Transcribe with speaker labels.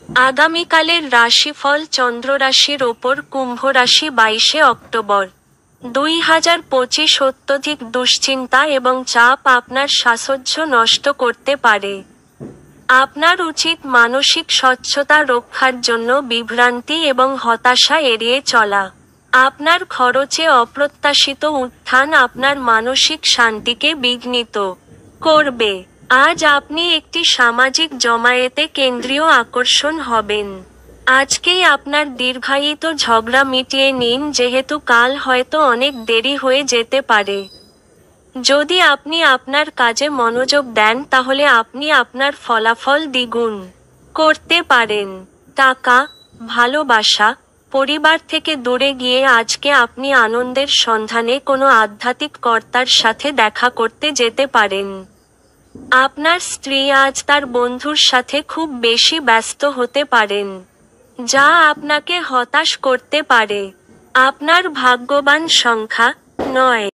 Speaker 1: আগামীকালের রাশিফল চন্দ্র রাশির ওপর কুম্ভ রাশি 22শে অক্টোবর 2025। অত্যধিক দুশ্চিন্তা এবং চাপ আপনার স্বাস্থ্য নষ্ট করতে পারে। আপনার উচিত মানসিক স্বচ্ছতা রক্ষার জন্য বিভ্রান্তি এবং হতাশা এড়িয়ে চলা। আপনার খরচে অপ্রত্যাশিত উত্থান আপনার মানসিক শান্তিকে বিঘ্নিত করবে। আজ আপনি একটি সামাজিক জমায়েতে কেন্দ্রীয় আকর্ষণ হবেন। আজকেই আপনার দীর্ঘায়িত ঝগড়া মিটিয়ে নিন, যেহেতু কাল হয়তো অনেক দেরি হয়ে যেতে পারে। যদি আপনি আপনার কাজে মনোযোগ দেন তাহলে আপনি আপনার ফলাফল দ্বিগুণ করতে পারেন। টাকা, ভালোবাসা, পরিবার থেকে দূরে গিয়ে আজকে আপনি আনন্দের সন্ধানে কোনো আধ্যাত্মিক কর্তার সাথে দেখা করতে যেতে পারেন। আপনার স্ত্রী আজ তার বন্ধুর সাথে খুব বেশি ব্যস্ত হতে পারেন, যা আপনাকে হতাশ করতে পারে। আপনার ভাগ্যবান সংখ্যা 9।